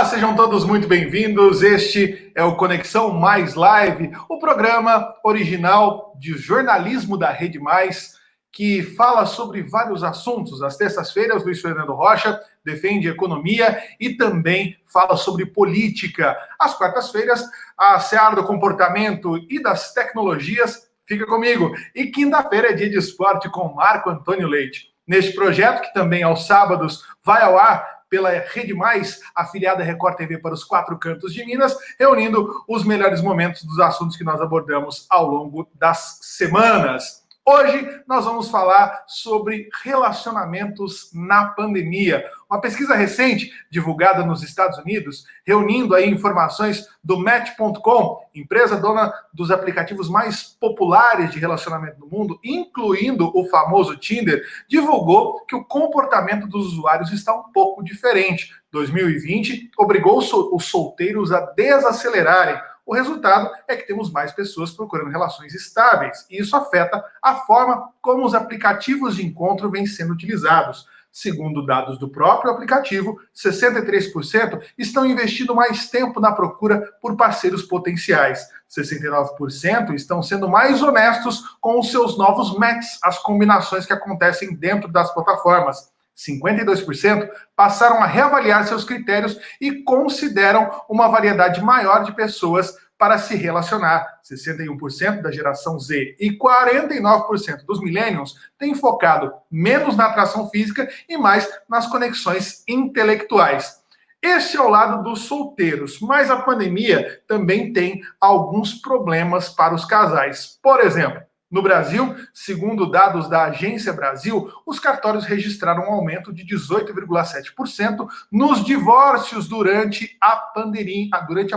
Olá, sejam todos muito bem-vindos. Este é o Conexão Mais Live, o programa original de jornalismo da Rede Mais, que fala sobre vários assuntos. Às terças-feiras, Luiz Fernando Rocha defende economia e também fala sobre política. Às quartas-feiras, a seara do comportamento e das tecnologias fica comigo. E quinta-feira é dia de esporte com Marco Antônio Leite. Neste projeto, que também aos sábados vai ao ar pela Rede Mais, afiliada Record TV para os 4 cantos de Minas, reunindo os melhores momentos dos assuntos que nós abordamos ao longo das semanas. Hoje nós vamos falar sobre relacionamentos na pandemia. Uma pesquisa recente, divulgada nos Estados Unidos, reunindo aí informações do Match.com, empresa dona dos aplicativos mais populares de relacionamento do mundo, incluindo o famoso Tinder, divulgou que o comportamento dos usuários está um pouco diferente. 2020 obrigou os solteiros a desacelerarem. O resultado é que temos mais pessoas procurando relações estáveis, e isso afeta a forma como os aplicativos de encontro vêm sendo utilizados. Segundo dados do próprio aplicativo, 63% estão investindo mais tempo na procura por parceiros potenciais. 69% estão sendo mais honestos com os seus novos matches, as combinações que acontecem dentro das plataformas. 52% passaram a reavaliar seus critérios e consideram uma variedade maior de pessoas para se relacionar. 61% da geração Z e 49% dos millennials têm focado menos na atração física e mais nas conexões intelectuais. Este é o lado dos solteiros, mas a pandemia também tem alguns problemas para os casais. Por exemplo, no Brasil, segundo dados da Agência Brasil, os cartórios registraram um aumento de 18,7% nos divórcios durante a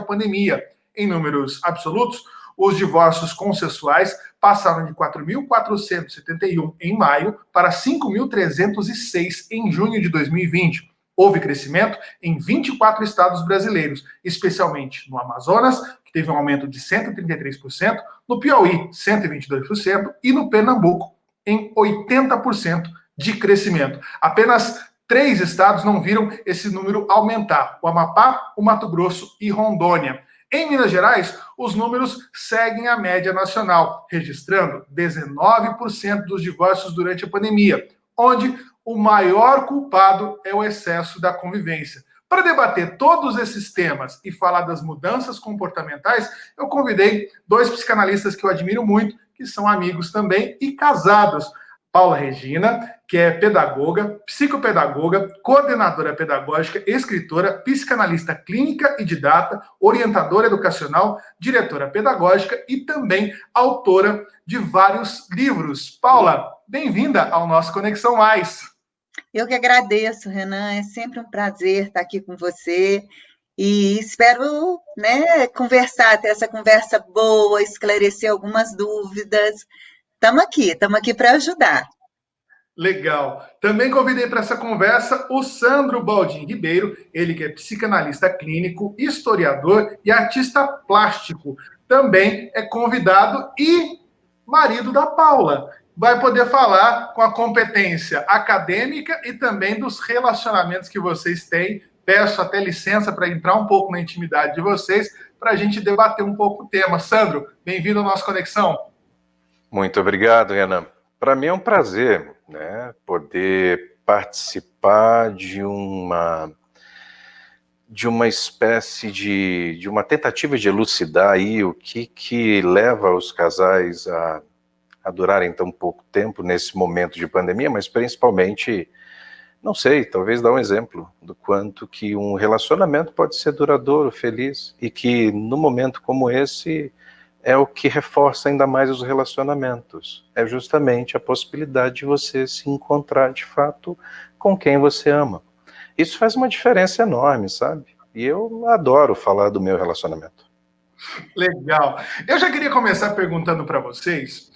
pandemia. Em números absolutos, os divórcios consensuais passaram de 4.471 em maio para 5.306 em junho de 2020. Houve crescimento em 24 estados brasileiros, especialmente no Amazonas, que teve um aumento de 133%, no Piauí, 122%, e no Pernambuco, em 80% de crescimento. Apenas 3 estados não viram esse número aumentar: o Amapá, o Mato Grosso e Rondônia. Em Minas Gerais, os números seguem a média nacional, registrando 19% dos divórcios durante a pandemia, onde o maior culpado é o excesso da convivência. Para debater todos esses temas e falar das mudanças comportamentais, eu convidei 2 psicanalistas que eu admiro muito, que são amigos também e casados. Paula Regina, que é pedagoga, psicopedagoga, coordenadora pedagógica, escritora, psicanalista clínica e didata, orientadora educacional, diretora pedagógica e também autora de vários livros. Paula, bem-vinda ao nosso Conexão Mais. Eu que agradeço, Renan, é sempre um prazer estar aqui com você e espero, ter essa conversa boa, esclarecer algumas dúvidas. Estamos aqui para ajudar. Legal. Também convidei para essa conversa o Sandro Baldin Ribeiro, ele que é psicanalista clínico, historiador e artista plástico. Também é convidado e marido da Paula. Vai poder falar com a competência acadêmica e também dos relacionamentos que vocês têm. Peço até licença para entrar um pouco na intimidade de vocês, para a gente debater um pouco o tema. Sandro, bem-vindo à nossa conexão. Muito obrigado, Renan. Para mim é um prazer, poder participar de uma espécie de uma tentativa de elucidar aí o que leva os casais a durarem tão pouco tempo nesse momento de pandemia, mas principalmente, não sei, talvez dar um exemplo do quanto que um relacionamento pode ser duradouro, feliz, e que no momento como esse é o que reforça ainda mais os relacionamentos. É justamente a possibilidade de você se encontrar de fato com quem você ama. Isso faz uma diferença enorme, sabe? E eu adoro falar do meu relacionamento. Legal. Eu já queria começar perguntando para vocês,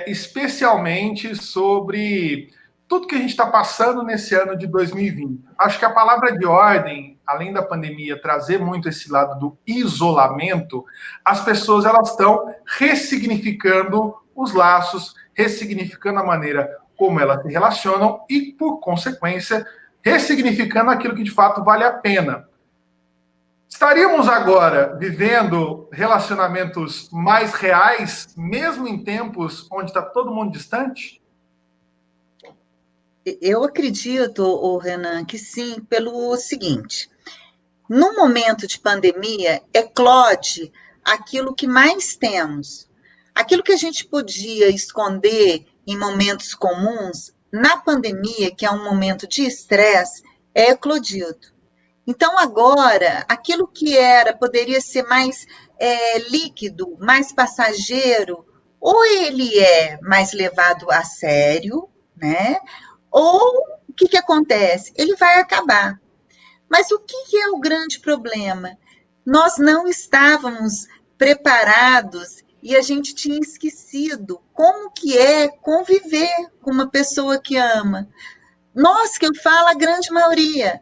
especialmente sobre tudo que a gente está passando nesse ano de 2020. Acho que a palavra de ordem, além da pandemia trazer muito esse lado do isolamento, as pessoas elas estão ressignificando os laços, ressignificando a maneira como elas se relacionam e, por consequência, ressignificando aquilo que de fato vale a pena. estaríamos agora vivendo relacionamentos mais reais, mesmo em tempos onde está todo mundo distante? Eu acredito, Renan, que sim, pelo seguinte: no momento de pandemia, eclode aquilo que mais temos. Aquilo que a gente podia esconder em momentos comuns, na pandemia, que é um momento de estresse, é eclodido. Então, agora, aquilo que poderia ser mais líquido, mais passageiro, ou ele é mais levado a sério, né? Ou o que acontece? Ele vai acabar. Mas o que é o grande problema? Nós não estávamos preparados e a gente tinha esquecido como que é conviver com uma pessoa que ama. Nós, que eu falo, a grande maioria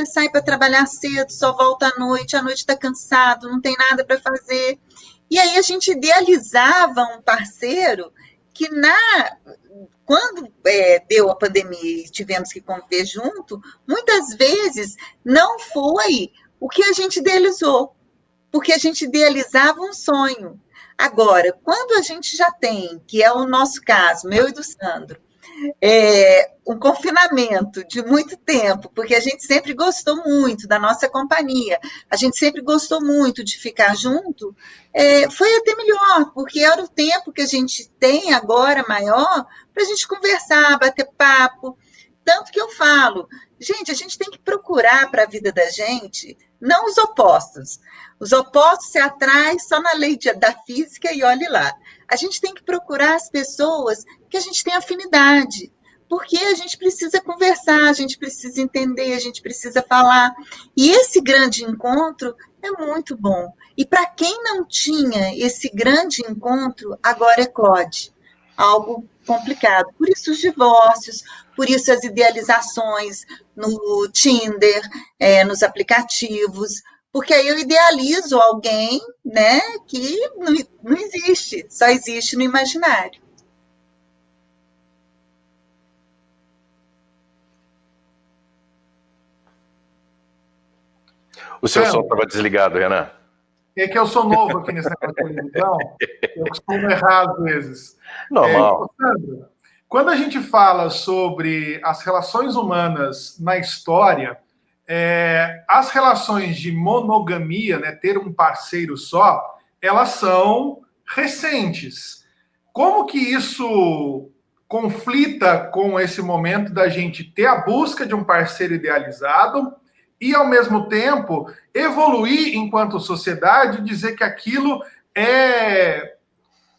sai para trabalhar cedo, só volta à noite está cansado, não tem nada para fazer. E aí a gente idealizava um parceiro que quando deu a pandemia e tivemos que conviver junto, muitas vezes não foi o que a gente idealizou, porque a gente idealizava um sonho. Agora, quando a gente já tem, que é o nosso caso, meu e do Sandro, um confinamento de muito tempo, porque a gente sempre gostou muito da nossa companhia, a gente sempre gostou muito de ficar junto, foi até melhor, porque era o tempo que a gente tem agora maior para a gente conversar, bater papo. Tanto que eu falo, gente, a gente tem que procurar para a vida da gente não os opostos. Os opostos se atraem só na lei da física e olhe lá. A gente tem que procurar as pessoas que a gente tem afinidade, porque a gente precisa conversar, a gente precisa entender, a gente precisa falar. E esse grande encontro é muito bom. E para quem não tinha esse grande encontro, agora eclode. Algo complicado. Por isso os divórcios, por isso as idealizações no Tinder, nos aplicativos, porque aí eu idealizo alguém, né, que não existe, só existe no imaginário. O seu som estava desligado, Renan. É que eu sou novo aqui nesse negócio de televisão, eu costumo errar às vezes. Normal. Sandra, quando a gente fala sobre as relações humanas na história, as relações de monogamia, né, ter um parceiro só, elas são recentes. Como que isso conflita com esse momento da gente ter a busca de um parceiro idealizado e, ao mesmo tempo, evoluir enquanto sociedade e dizer que aquilo é,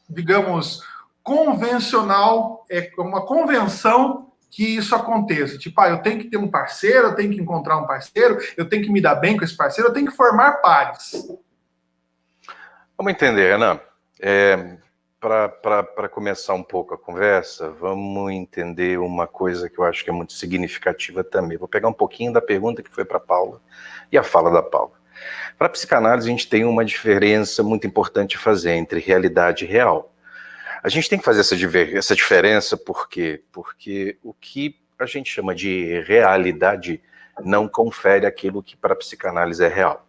digamos, convencional, é uma convenção que isso aconteça. Tipo, eu tenho que ter um parceiro, eu tenho que encontrar um parceiro, eu tenho que me dar bem com esse parceiro, eu tenho que formar pares. Vamos entender, Renan. Para começar um pouco a conversa, vamos entender uma coisa que eu acho que é muito significativa também. Vou pegar um pouquinho da pergunta que foi para a Paula e a fala da Paula. Para a psicanálise, a gente tem uma diferença muito importante a fazer entre realidade e real. A gente tem que fazer essa diferença por quê? Porque o que a gente chama de realidade não confere aquilo que para a psicanálise é real.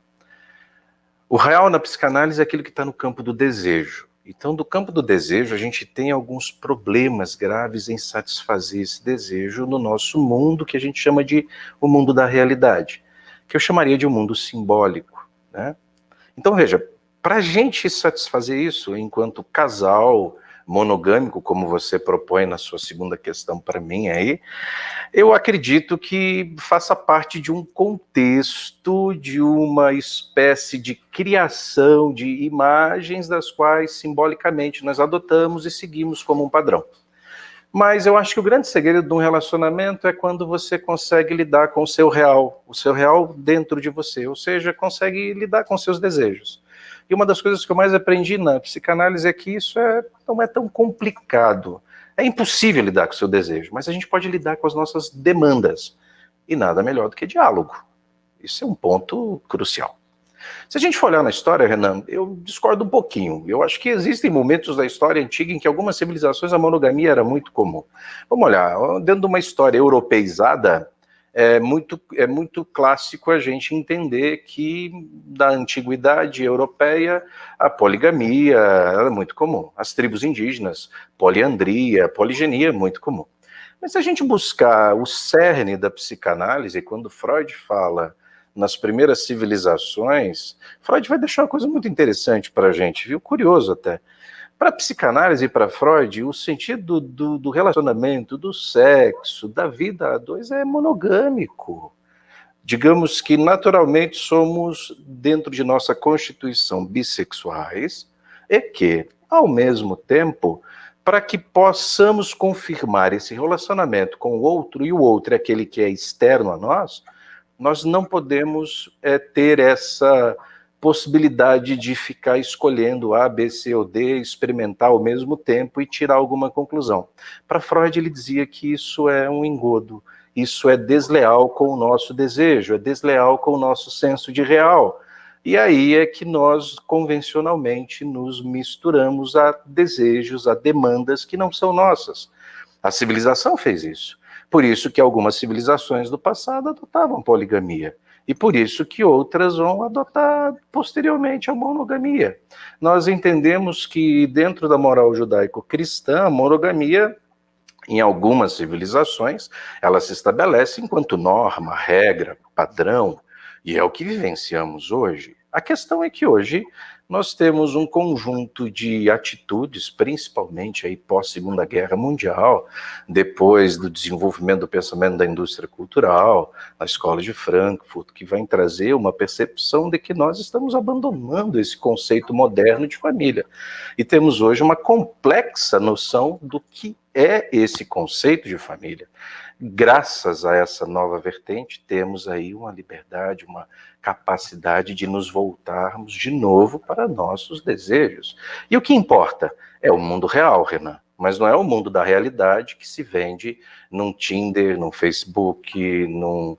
O real na psicanálise é aquilo que está no campo do desejo. Então, do campo do desejo, a gente tem alguns problemas graves em satisfazer esse desejo no nosso mundo, que a gente chama de o mundo da realidade, que eu chamaria de um mundo simbólico, né? Então, veja, para a gente satisfazer isso enquanto casal monogâmico, como você propõe na sua segunda questão para mim aí, eu acredito que faça parte de um contexto, de uma espécie de criação de imagens das quais simbolicamente nós adotamos e seguimos como um padrão. Mas eu acho que o grande segredo de um relacionamento é quando você consegue lidar com o seu real dentro de você, ou seja, consegue lidar com seus desejos. E uma das coisas que eu mais aprendi na psicanálise é que isso não é tão complicado. É impossível lidar com o seu desejo, mas a gente pode lidar com as nossas demandas. E nada melhor do que diálogo. Isso é um ponto crucial. Se a gente for olhar na história, Renan, eu discordo um pouquinho. Eu acho que existem momentos da história antiga em que algumas civilizações a monogamia era muito comum. Vamos olhar, dentro de uma história europeizada, é muito clássico a gente entender que da antiguidade europeia a poligamia era muito comum. As tribos indígenas, poliandria, poligenia, muito comum. Mas se a gente buscar o cerne da psicanálise, quando Freud fala nas primeiras civilizações, Freud vai deixar uma coisa muito interessante para a gente, viu? Curioso até. Para a psicanálise e para Freud, o sentido do relacionamento, do sexo, da vida a dois é monogâmico. Digamos que naturalmente somos, dentro de nossa constituição, bissexuais, e que, ao mesmo tempo, para que possamos confirmar esse relacionamento com o outro, e o outro é aquele que é externo a nós não podemos ter essa possibilidade de ficar escolhendo A, B, C ou D, experimentar ao mesmo tempo e tirar alguma conclusão. Para Freud, ele dizia que isso é um engodo, isso é desleal com o nosso desejo, é desleal com o nosso senso de real. E aí é que nós, convencionalmente, nos misturamos a desejos, a demandas que não são nossas. A civilização fez isso. Por isso que algumas civilizações do passado adotavam poligamia. E por isso que outras vão adotar posteriormente a monogamia. Nós entendemos que dentro da moral judaico-cristã, a monogamia, em algumas civilizações, ela se estabelece enquanto norma, regra, padrão, e é o que vivenciamos hoje. A questão é que hoje nós temos um conjunto de atitudes, principalmente aí pós-Segunda Guerra Mundial, depois do desenvolvimento do pensamento da indústria cultural, na Escola de Frankfurt, que vai trazer uma percepção de que nós estamos abandonando esse conceito moderno de família. E temos hoje uma complexa noção do que é esse conceito de família. Graças a essa nova vertente, temos aí uma liberdade, uma capacidade de nos voltarmos de novo para nossos desejos. E o que importa é o mundo real, Renan, mas não é o mundo da realidade que se vende num Tinder, num Facebook, num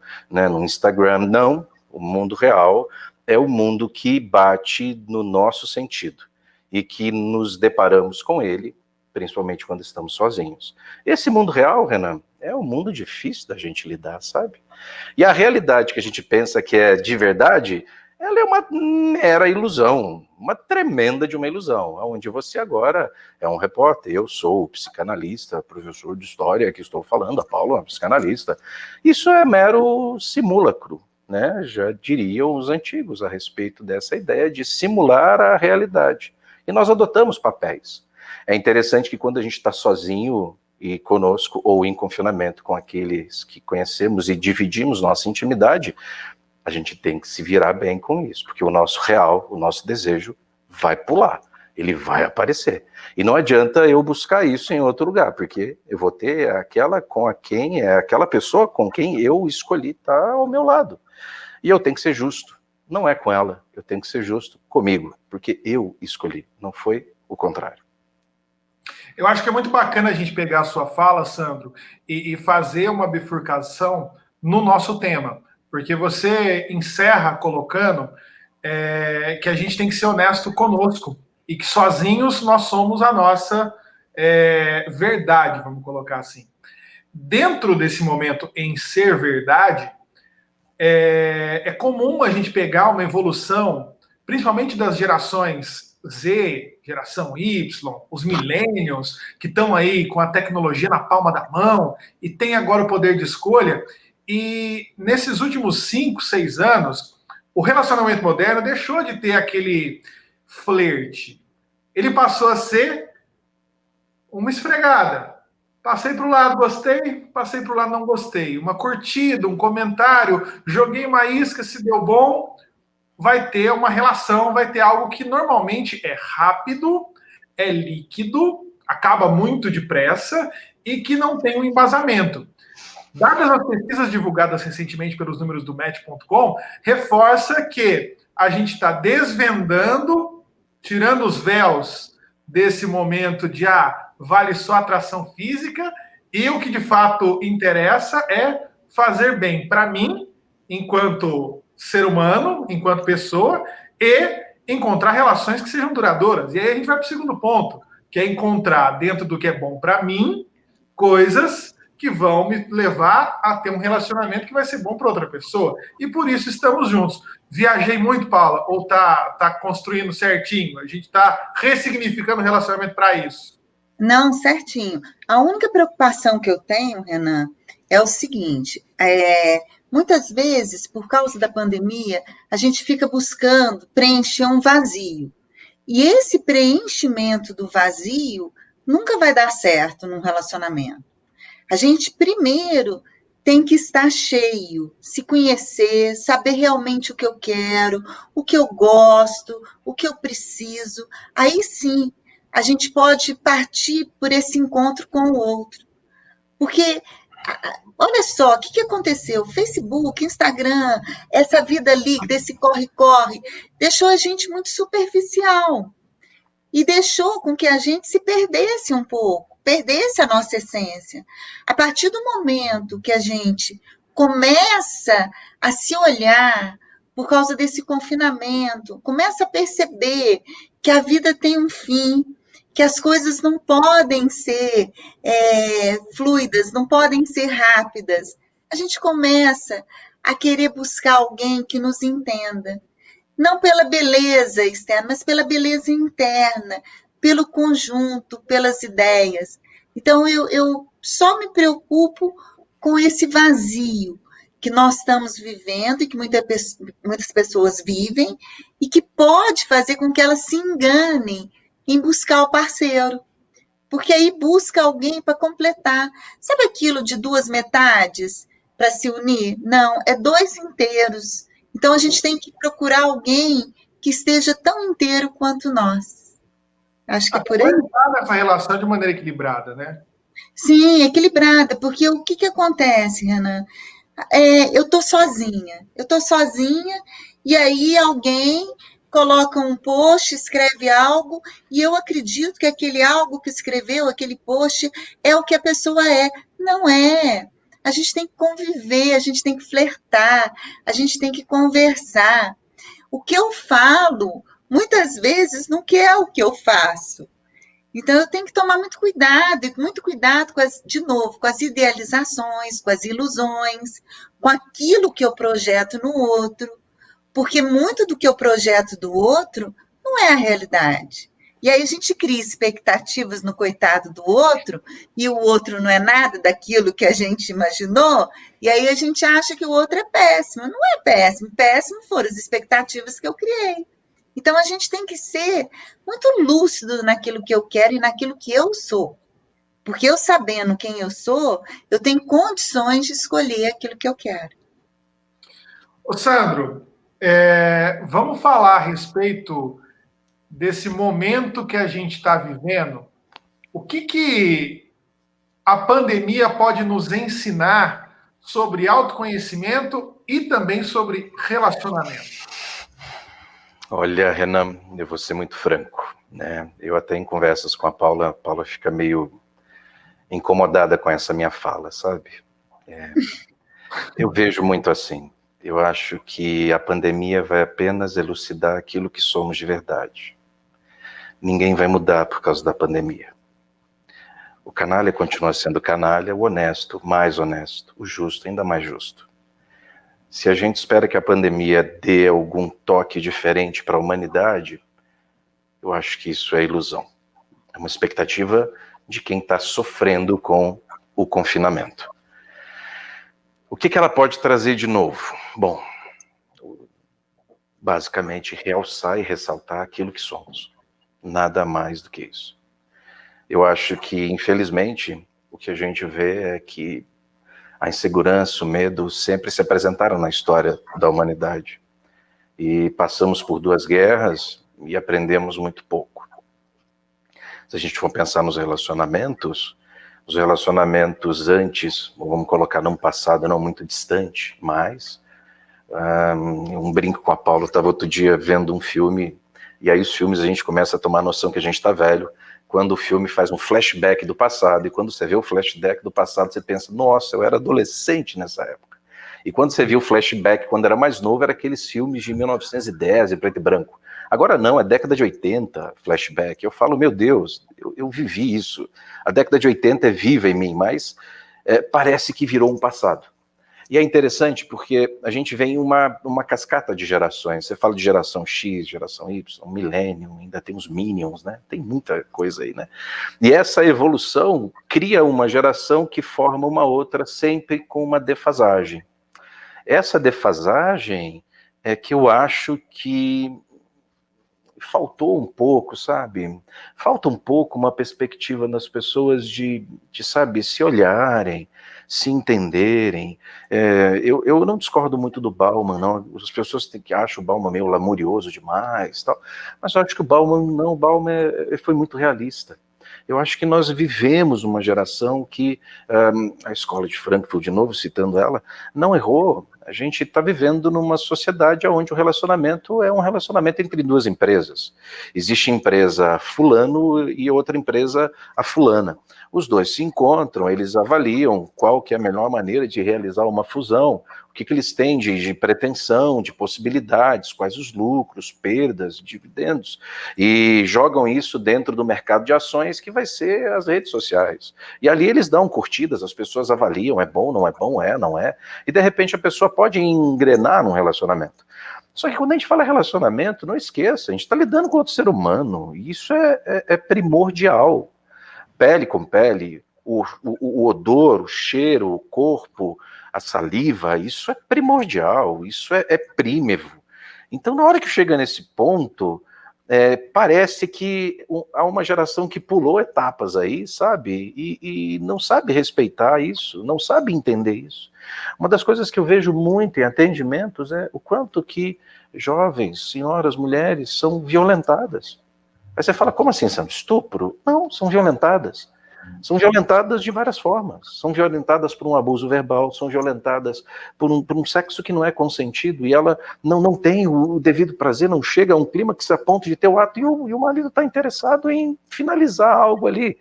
Instagram, não. O mundo real é o mundo que bate no nosso sentido e que nos deparamos com ele, principalmente quando estamos sozinhos. Esse mundo real, Renan, é um mundo difícil da gente lidar, sabe? E a realidade que a gente pensa que é de verdade, ela é uma mera ilusão, uma tremenda de uma ilusão, onde você agora é um repórter, eu sou psicanalista, professor de história que estou falando, a Paula é uma psicanalista. Isso é mero simulacro, né? Já diriam os antigos a respeito dessa ideia de simular a realidade. E nós adotamos papéis. É interessante que quando a gente está sozinho e conosco, ou em confinamento com aqueles que conhecemos e dividimos nossa intimidade, a gente tem que se virar bem com isso, porque o nosso real, o nosso desejo vai pular, ele vai aparecer. E não adianta eu buscar isso em outro lugar, porque eu vou ter aquela pessoa com quem eu escolhi estar ao meu lado. E eu tenho que ser justo, não é com ela, eu tenho que ser justo comigo, porque eu escolhi, não foi o contrário. Eu acho que é muito bacana a gente pegar a sua fala, Sandro, e fazer uma bifurcação no nosso tema, porque você encerra colocando que a gente tem que ser honesto conosco e que sozinhos nós somos a nossa verdade, vamos colocar assim. Dentro desse momento em ser verdade, é comum a gente pegar uma evolução, principalmente das gerações Z, geração Y, os millennials, que estão aí com a tecnologia na palma da mão e tem agora o poder de escolha. E nesses últimos 5, 6 anos, o relacionamento moderno deixou de ter aquele flerte. Ele passou a ser uma esfregada. Passei para o lado, gostei, passei para o lado, não gostei. Uma curtida, um comentário, joguei uma isca, se deu bom, vai ter uma relação, vai ter algo que normalmente é rápido, é líquido, acaba muito depressa e que não tem um embasamento. Dadas as pesquisas divulgadas recentemente pelos números do Match.com, reforça que a gente está desvendando, tirando os véus desse momento de vale só atração física, e o que de fato interessa é fazer bem para mim, enquanto ser humano, enquanto pessoa, e encontrar relações que sejam duradouras. E aí a gente vai para o segundo ponto, que é encontrar dentro do que é bom para mim, coisas que vão me levar a ter um relacionamento que vai ser bom para outra pessoa. E por isso estamos juntos. Viajei muito, Paula, ou tá construindo certinho? A gente está ressignificando o relacionamento para isso. Não, certinho. A única preocupação que eu tenho, Renan, é o seguinte: muitas vezes, por causa da pandemia, a gente fica buscando preencher um vazio. E esse preenchimento do vazio nunca vai dar certo num relacionamento. A gente primeiro tem que estar cheio, se conhecer, saber realmente o que eu quero, o que eu gosto, o que eu preciso. Aí sim, a gente pode partir por esse encontro com o outro. Porque, olha só, o que aconteceu? Facebook, Instagram, essa vida líquida, esse corre-corre, deixou a gente muito superficial. E deixou com que a gente se perdesse um pouco, perdesse a nossa essência. A partir do momento que a gente começa a se olhar por causa desse confinamento, começa a perceber que a vida tem um fim, que as coisas não podem ser fluidas, não podem ser rápidas, a gente começa a querer buscar alguém que nos entenda. Não pela beleza externa, mas pela beleza interna, pelo conjunto, pelas ideias. Então, eu só me preocupo com esse vazio que nós estamos vivendo e que muitas pessoas vivem e que pode fazer com que elas se enganem em buscar o parceiro. Porque aí busca alguém para completar. Sabe aquilo de duas metades para se unir? Não, é dois inteiros. Então, a gente tem que procurar alguém que esteja tão inteiro quanto nós. Acho que é por aí. Essa relação de maneira equilibrada, né? Sim, equilibrada, porque o que acontece, Renan? Eu estou sozinha, e aí alguém coloca um post, escreve algo, e eu acredito que aquele algo que escreveu, aquele post, é o que a pessoa é. Não é. A gente tem que conviver, a gente tem que flertar, a gente tem que conversar. O que eu falo, muitas vezes, não é o que eu faço. Então, eu tenho que tomar muito cuidado com de novo, com as idealizações, com as ilusões, com aquilo que eu projeto no outro, porque muito do que eu projeto do outro não é a realidade. E aí a gente cria expectativas no coitado do outro, e o outro não é nada daquilo que a gente imaginou, e aí a gente acha que o outro é péssimo. Não é péssimo, péssimo foram as expectativas que eu criei. Então a gente tem que ser muito lúcido naquilo que eu quero e naquilo que eu sou. Porque eu sabendo quem eu sou, eu tenho condições de escolher aquilo que eu quero. Ô Sandro, vamos falar a respeito desse momento que a gente está vivendo. O que a pandemia pode nos ensinar sobre autoconhecimento e também sobre relacionamento? Olha, Renan, eu vou ser muito franco, né? Eu até em conversas com a Paula fica meio incomodada com essa minha fala, sabe? Eu vejo muito assim. Eu acho que a pandemia vai apenas elucidar aquilo que somos de verdade. Ninguém vai mudar por causa da pandemia. O canalha continua sendo canalha, o honesto, mais honesto, o justo, ainda mais justo. Se a gente espera que a pandemia dê algum toque diferente para a humanidade, eu acho que isso é ilusão. É uma expectativa de quem está sofrendo com o confinamento. O que ela pode trazer de novo? Bom, basicamente realçar e ressaltar aquilo que somos. Nada mais do que isso. Eu acho que, infelizmente, o que a gente vê é que a insegurança, o medo sempre se apresentaram na história da humanidade. E passamos por 2 guerras e aprendemos muito pouco. Se a gente for pensar nos relacionamentos, os relacionamentos antes, vamos colocar num passado não muito distante, mas um brinco com a Paula, eu estava outro dia vendo um filme, e aí os filmes a gente começa a tomar noção que a gente está velho, quando o filme faz um flashback do passado, e quando você vê o flashback do passado, você pensa, nossa, eu era adolescente nessa época. E quando você viu o flashback, quando era mais novo, era aqueles filmes de 1910, em preto e branco. Agora não, é década de 80, flashback. Eu falo, meu Deus, eu vivi isso. A década de 80 é viva em mim, mas parece que virou um passado. E é interessante porque a gente vem uma cascata de gerações. Você fala de geração X, geração Y, Millennium, ainda tem os Minions, né? Tem muita coisa aí, né? E essa evolução cria uma geração que forma uma outra sempre com uma defasagem. Essa defasagem é que eu acho que faltou um pouco, sabe? Falta um pouco uma perspectiva nas pessoas de sabe, se olharem, se entenderem. Eu não discordo muito do Bauman, não. As pessoas que acham o Bauman meio lamurioso demais, tal, mas eu acho que o Bauman foi muito realista. Eu acho que nós vivemos uma geração que, a escola de Frankfurt, de novo citando ela, não errou. A gente está vivendo numa sociedade onde o relacionamento é um relacionamento entre duas empresas. Existe empresa fulano e outra empresa a fulana. Os dois se encontram, eles avaliam qual que é a melhor maneira de realizar uma fusão, o que eles têm de pretensão, de possibilidades, quais os lucros, perdas, dividendos, e jogam isso dentro do mercado de ações que vai ser as redes sociais. E ali eles dão curtidas, as pessoas avaliam, é bom, não é bom, não é, e de repente a pessoa pode engrenar num relacionamento. Só que quando a gente fala relacionamento, não esqueça, a gente está lidando com outro ser humano, e isso é primordial. Pele com pele, o odor, o cheiro, o corpo, a saliva, isso é primordial, isso é prímevo. Então, na hora que chega nesse ponto, parece que há uma geração que pulou etapas aí, sabe? E não sabe respeitar isso, não sabe entender isso. Uma das coisas que eu vejo muito em atendimentos é o quanto que jovens, senhoras, mulheres são violentadas. Aí você fala, como assim, Sandro? Estupro? Não, são violentadas. São violentadas de várias formas. São violentadas por um abuso verbal, são violentadas por um sexo que não é consentido, e ela não tem o devido prazer, não chega a um clímax a ponto de ter o ato, e o marido está interessado em finalizar algo ali.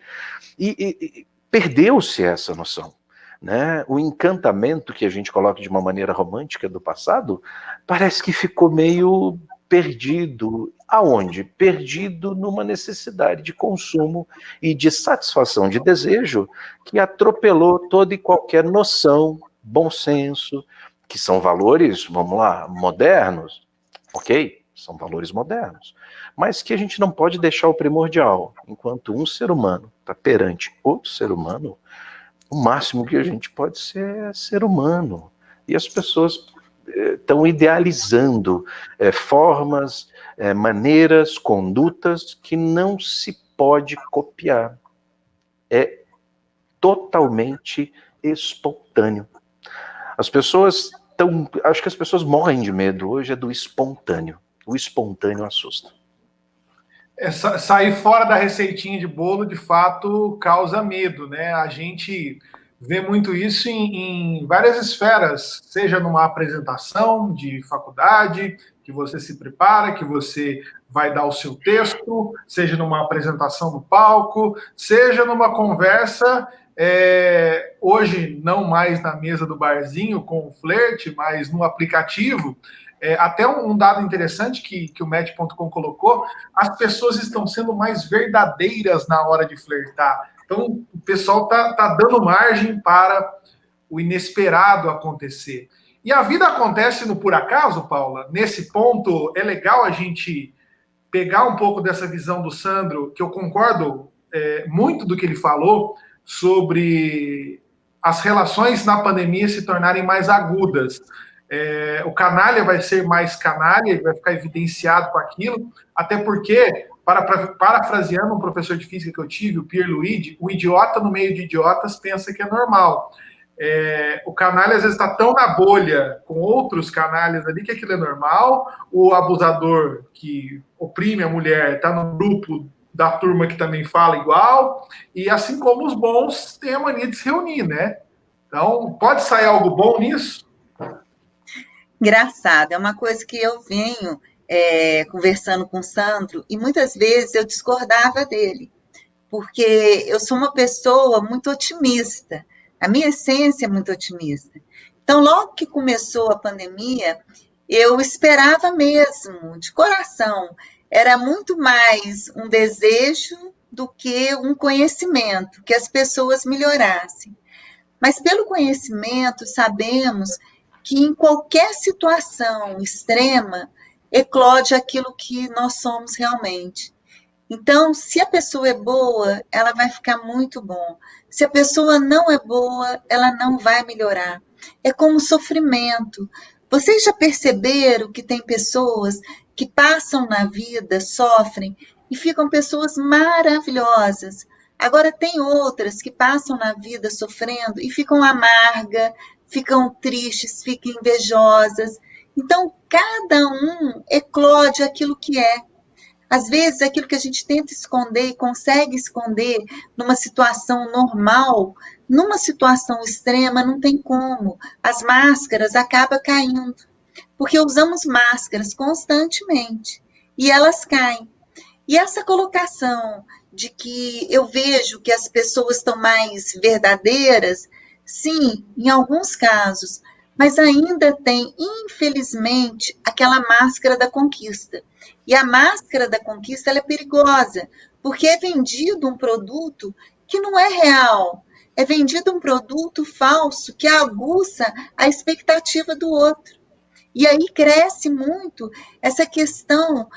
E perdeu-se essa noção. Né? O encantamento que a gente coloca de uma maneira romântica do passado, parece que ficou meio perdido. Aonde? Perdido numa necessidade de consumo e de satisfação de desejo que atropelou toda e qualquer noção, bom senso, que são valores, vamos lá, modernos, ok? São valores modernos, mas que a gente não pode deixar o primordial. Enquanto um ser humano está perante outro ser humano, o máximo que a gente pode ser humano. E as pessoas estão idealizando formas, maneiras, condutas que não se pode copiar. É totalmente espontâneo. As pessoas acho que as pessoas morrem de medo hoje do espontâneo. O espontâneo assusta. Sair fora da receitinha de bolo, de fato, causa medo, né? A gente vê muito isso em várias esferas, seja numa apresentação de faculdade, que você se prepara, que você vai dar o seu texto, seja numa apresentação no palco, seja numa conversa, hoje não mais na mesa do barzinho com o flerte, mas no aplicativo. Até um dado interessante que o Match.com colocou, as pessoas estão sendo mais verdadeiras na hora de flertar. Então, o pessoal está dando margem para o inesperado acontecer. E a vida acontece no por acaso, Paula? Nesse ponto, é legal a gente pegar um pouco dessa visão do Sandro, que eu concordo muito do que ele falou, sobre as relações na pandemia se tornarem mais agudas. O canalha vai ser mais canalha, ele vai ficar evidenciado com aquilo, até porque, parafraseando um professor de física que eu tive, o Pierluigi, o idiota no meio de idiotas pensa que é normal. O canalha às vezes está tão na bolha com outros canalhas ali que aquilo é normal, o abusador que oprime a mulher está no grupo da turma que também fala igual, e assim como os bons têm a mania de se reunir, né? Então, pode sair algo bom nisso? Engraçado, é uma coisa que eu venho conversando com o Sandro, e muitas vezes eu discordava dele, porque eu sou uma pessoa muito otimista, a minha essência é muito otimista. Então, logo que começou a pandemia, eu esperava mesmo, de coração, era muito mais um desejo do que um conhecimento, que as pessoas melhorassem. Mas pelo conhecimento, sabemos que em qualquer situação extrema, eclode aquilo que nós somos realmente. Então, se a pessoa é boa, ela vai ficar muito bom. Se a pessoa não é boa, ela não vai melhorar. É como sofrimento. Vocês já perceberam que tem pessoas que passam na vida, sofrem e ficam pessoas maravilhosas. Agora tem outras que passam na vida sofrendo e ficam amargas, ficam tristes, ficam invejosas. Então, cada um eclode aquilo que é. Às vezes, aquilo que a gente tenta esconder e consegue esconder numa situação normal, numa situação extrema, não tem como. As máscaras acabam caindo, porque usamos máscaras constantemente e elas caem. E essa colocação de que eu vejo que as pessoas estão mais verdadeiras, sim, em alguns casos, mas ainda tem, infelizmente, aquela máscara da conquista. E a máscara da conquista ela é perigosa, porque é vendido um produto que não é real. É vendido um produto falso que aguça a expectativa do outro. E aí cresce muito essa questão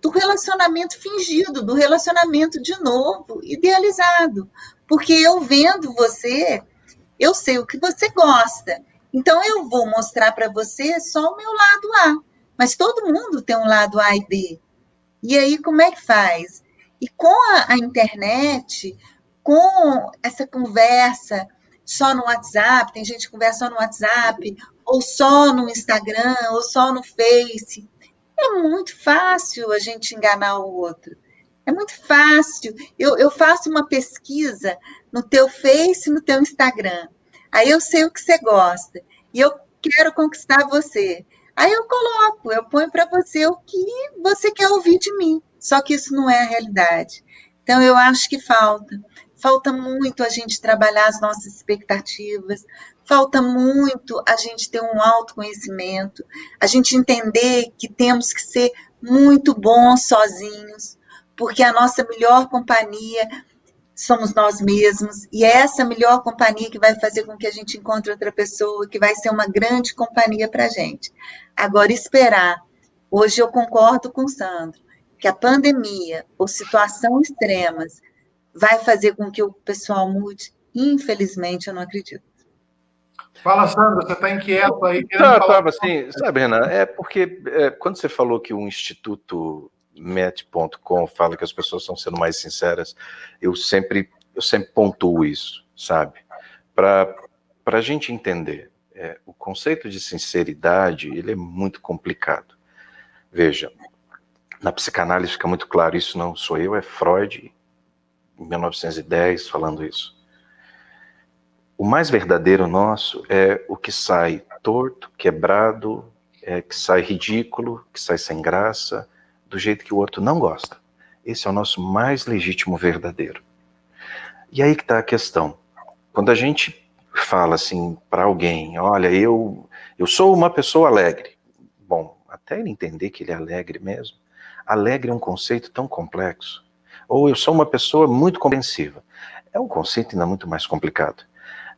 do relacionamento fingido, do relacionamento de novo, idealizado. Porque eu vendo você, eu sei o que você gosta. Então eu vou mostrar para você só o meu lado A. Mas todo mundo tem um lado A e B. E aí como é que faz? E com a internet, com essa conversa só no WhatsApp, tem gente que conversa só no WhatsApp, ou só no Instagram, ou só no Face. É muito fácil a gente enganar o outro. É muito fácil. Eu faço uma pesquisa no teu Face e no teu Instagram. Aí eu sei o que você gosta. E eu quero conquistar você. Aí eu coloco, eu ponho para você o que você quer ouvir de mim. Só que isso não é a realidade. Então eu acho que falta. Falta muito a gente trabalhar as nossas expectativas, falta muito a gente ter um autoconhecimento, a gente entender que temos que ser muito bons sozinhos, porque a nossa melhor companhia somos nós mesmos, e é essa melhor companhia que vai fazer com que a gente encontre outra pessoa, que vai ser uma grande companhia para a gente. Agora, esperar. Hoje eu concordo com o Sandro, que a pandemia ou situação extremas vai fazer com que o pessoal mude? Infelizmente, eu não acredito. Fala, Sandra, você está inquieto aí, querendo Tá, falar. tava assim, sabe, Renan, é porque quando você falou que o Instituto Met.com fala que as pessoas estão sendo mais sinceras, eu sempre pontuo isso, sabe? Para a gente entender, o conceito de sinceridade, ele é muito complicado. Veja, na psicanálise fica muito claro, isso não sou eu, é Freud, em 1910, falando isso. O mais verdadeiro nosso é o que sai torto, quebrado, que sai ridículo, que sai sem graça, do jeito que o outro não gosta. Esse é o nosso mais legítimo verdadeiro. E aí que está a questão. Quando a gente fala assim para alguém, olha, eu sou uma pessoa alegre. Bom, até ele entender que ele é alegre mesmo, alegre é um conceito tão complexo. Ou eu sou uma pessoa muito compreensiva. É um conceito ainda muito mais complicado.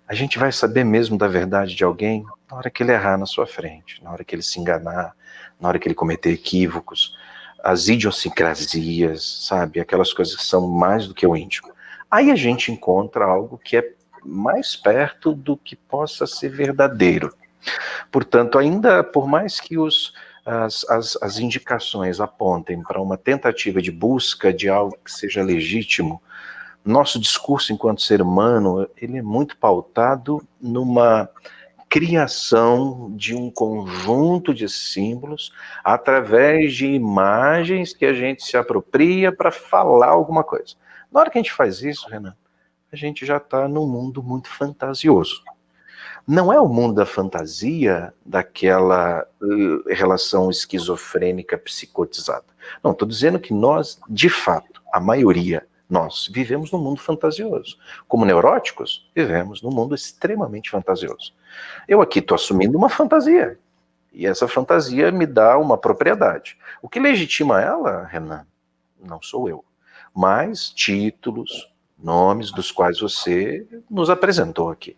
A gente vai saber mesmo da verdade de alguém na hora que ele errar na sua frente, na hora que ele se enganar, na hora que ele cometer equívocos, as idiosincrasias, sabe? Aquelas coisas que são mais do que o íntimo. Aí a gente encontra algo que é mais perto do que possa ser verdadeiro. Portanto, ainda por mais que as indicações apontem para uma tentativa de busca de algo que seja legítimo, nosso discurso enquanto ser humano, ele é muito pautado numa criação de um conjunto de símbolos através de imagens que a gente se apropria para falar alguma coisa. Na hora que a gente faz isso, Renan, a gente já está num mundo muito fantasioso. Não é o mundo da fantasia daquela relação esquizofrênica psicotizada. Não, estou dizendo que nós, de fato, a maioria, nós vivemos num mundo fantasioso. Como neuróticos, vivemos num mundo extremamente fantasioso. Eu aqui estou assumindo uma fantasia. E essa fantasia me dá uma propriedade. O que legitima ela, Renan, não sou eu. Mas títulos, nomes dos quais você nos apresentou aqui.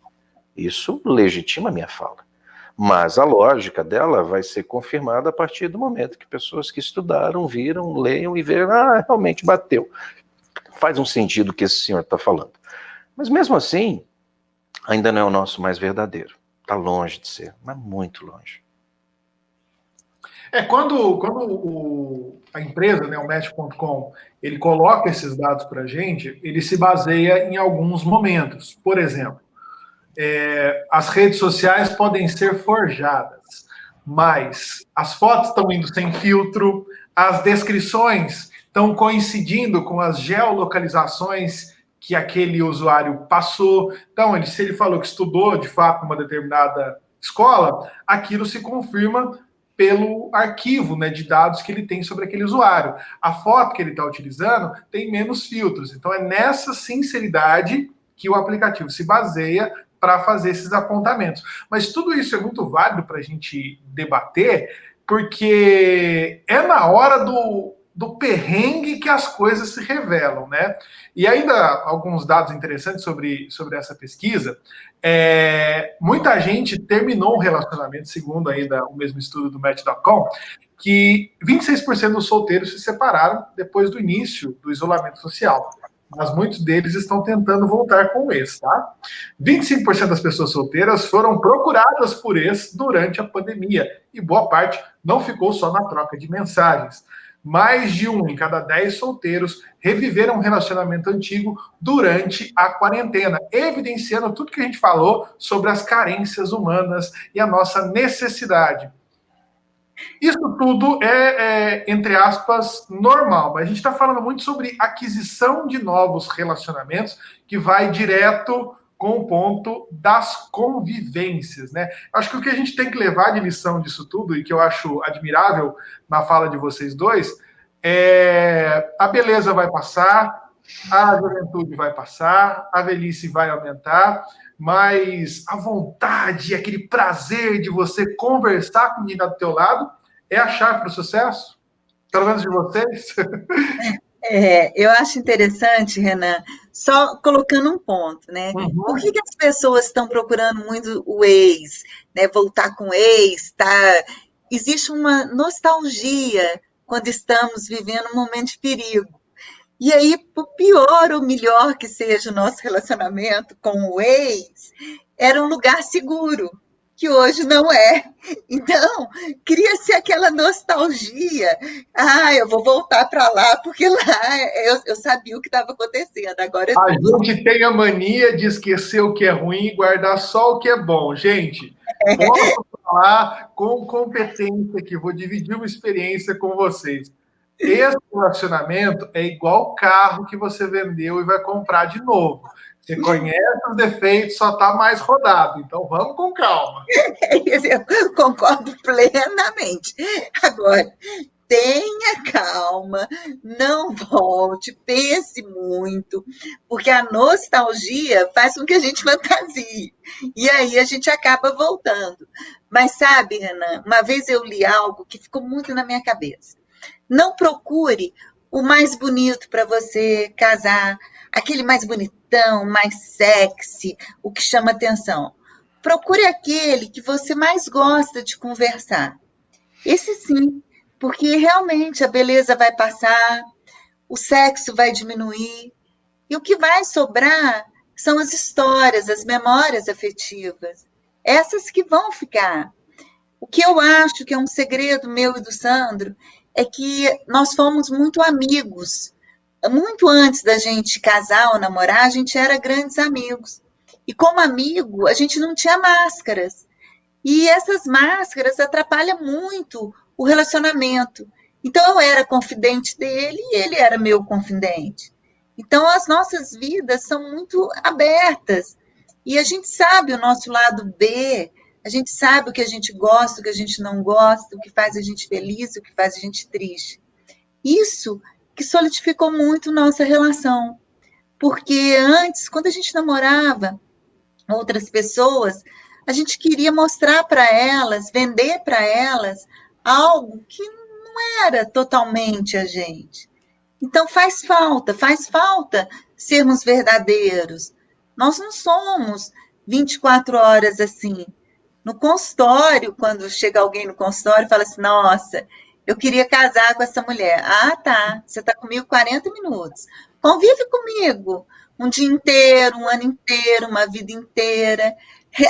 Isso legitima a minha fala. Mas a lógica dela vai ser confirmada a partir do momento que pessoas que estudaram, viram, leiam e vejam, realmente bateu. Faz um sentido o que esse senhor está falando. Mas mesmo assim, ainda não é o nosso mais verdadeiro. Está longe de ser, mas muito longe. Quando a empresa, né, o Match.com, ele coloca esses dados para a gente, ele se baseia em alguns momentos. Por exemplo, as redes sociais podem ser forjadas, mas as fotos estão indo sem filtro, as descrições estão coincidindo com as geolocalizações que aquele usuário passou. Então, se ele falou que estudou, de fato, numa determinada escola, aquilo se confirma pelo arquivo, né, de dados que ele tem sobre aquele usuário. A foto que ele está utilizando tem menos filtros. Então, é nessa sinceridade que o aplicativo se baseia para fazer esses apontamentos. Mas tudo isso é muito válido para a gente debater, porque é na hora do perrengue que as coisas se revelam, né? E ainda alguns dados interessantes sobre essa pesquisa. Muita gente terminou um relacionamento, segundo ainda o mesmo estudo do Match.com, que 26% dos solteiros se separaram depois do início do isolamento social. Mas muitos deles estão tentando voltar com o ex, tá? 25% das pessoas solteiras foram procuradas por ex durante a pandemia, e boa parte não ficou só na troca de mensagens. Mais de 1 em cada 10 solteiros reviveram um relacionamento antigo durante a quarentena, evidenciando tudo que a gente falou sobre as carências humanas e a nossa necessidade. Isso tudo entre aspas, normal, mas a gente está falando muito sobre aquisição de novos relacionamentos, que vai direto com o ponto das convivências, né? Acho que o que a gente tem que levar de lição disso tudo, e que eu acho admirável na fala de vocês dois, a beleza vai passar, a juventude vai passar, a velhice vai aumentar, mas a vontade, aquele prazer de você conversar com quem está do teu lado é a chave para o sucesso? Pelo menos de vocês? Eu acho interessante, Renan, só colocando um ponto, né? Uhum. Por que as pessoas estão procurando muito o ex, né? Voltar com o ex, tá? Existe uma nostalgia quando estamos vivendo um momento de perigo. E aí, por pior ou melhor que seja o nosso relacionamento com o ex, era um lugar seguro, que hoje não é. Então, cria-se aquela nostalgia. Eu vou voltar para lá, porque lá eu sabia o que estava acontecendo. Agora a gente tem a mania de esquecer o que é ruim e guardar só o que é bom. Gente, posso falar com competência aqui, vou dividir uma experiência com vocês. Esse relacionamento é igual o carro que você vendeu e vai comprar de novo. Você conhece os defeitos, só está mais rodado. Então, vamos com calma. Eu concordo plenamente. Agora, tenha calma, não volte, pense muito, porque a nostalgia faz com que a gente fantasie. E aí a gente acaba voltando. Mas sabe, Renan, uma vez eu li algo que ficou muito na minha cabeça. Não procure o mais bonito para você casar, aquele mais bonitão, mais sexy, o que chama atenção. Procure aquele que você mais gosta de conversar. Esse sim, porque realmente a beleza vai passar, o sexo vai diminuir, e o que vai sobrar são as histórias, as memórias afetivas. Essas que vão ficar. O que eu acho que é um segredo meu e do Sandro é que nós fomos muito amigos. Muito antes da gente casar ou namorar, a gente era grandes amigos. E como amigo, a gente não tinha máscaras. E essas máscaras atrapalham muito o relacionamento. Então, eu era confidente dele e ele era meu confidente. Então, as nossas vidas são muito abertas. E a gente sabe o nosso lado B, a gente sabe o que a gente gosta, o que a gente não gosta, o que faz a gente feliz, o que faz a gente triste. Isso que solidificou muito nossa relação. Porque antes, quando a gente namorava outras pessoas, a gente queria mostrar para elas, vender para elas algo que não era totalmente a gente. Então faz falta sermos verdadeiros. Nós não somos 24 horas assim. No consultório, quando chega alguém no consultório e fala assim, nossa, eu queria casar com essa mulher. Ah, tá, você está comigo 40 minutos. Convive comigo um dia inteiro, um ano inteiro, uma vida inteira.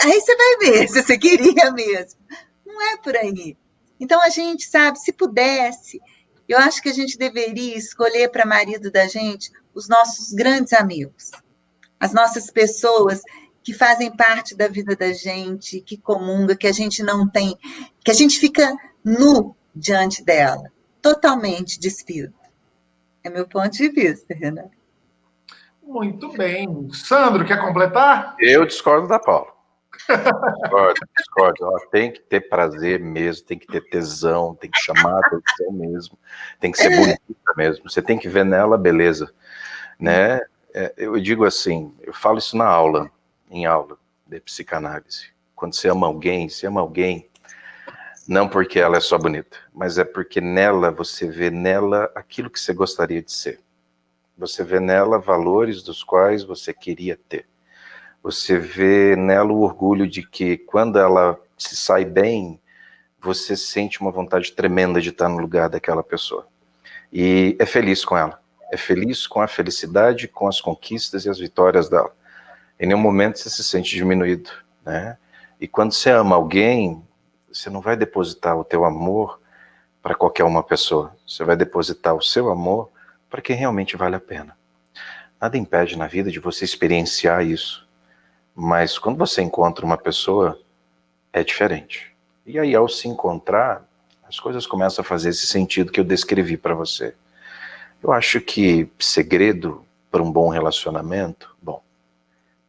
Aí você vai ver se você queria mesmo. Não é por aí. Então, a gente, sabe, se pudesse, eu acho que a gente deveria escolher para marido da gente os nossos grandes amigos, as nossas pessoas que fazem parte da vida da gente, que comunga, que a gente não tem, que a gente fica nu diante dela, totalmente despido. É meu ponto de vista, Renato. Muito bem. Sandro, quer completar? Eu discordo da Paula. Discordo. Ela tem que ter prazer mesmo, tem que ter tesão, tem que chamar a atenção mesmo, tem que ser bonita mesmo. Você tem que ver nela beleza, né? Eu digo assim, eu falo isso na aula, em aula de psicanálise. Quando você ama alguém não porque ela é só bonita, mas é porque nela, você vê nela aquilo que você gostaria de ser. Você vê nela valores dos quais você queria ter. Você vê nela o orgulho de que quando ela se sai bem, você sente uma vontade tremenda de estar no lugar daquela pessoa. E é feliz com ela. É feliz com a felicidade, com as conquistas e as vitórias dela. Em nenhum momento você se sente diminuído, né? E quando você ama alguém, você não vai depositar o teu amor para qualquer uma pessoa. Você vai depositar o seu amor para quem realmente vale a pena. Nada impede na vida de você experienciar isso. Mas quando você encontra uma pessoa, é diferente. E aí, ao se encontrar, as coisas começam a fazer esse sentido que eu descrevi para você. Eu acho que segredo para um bom relacionamento, bom,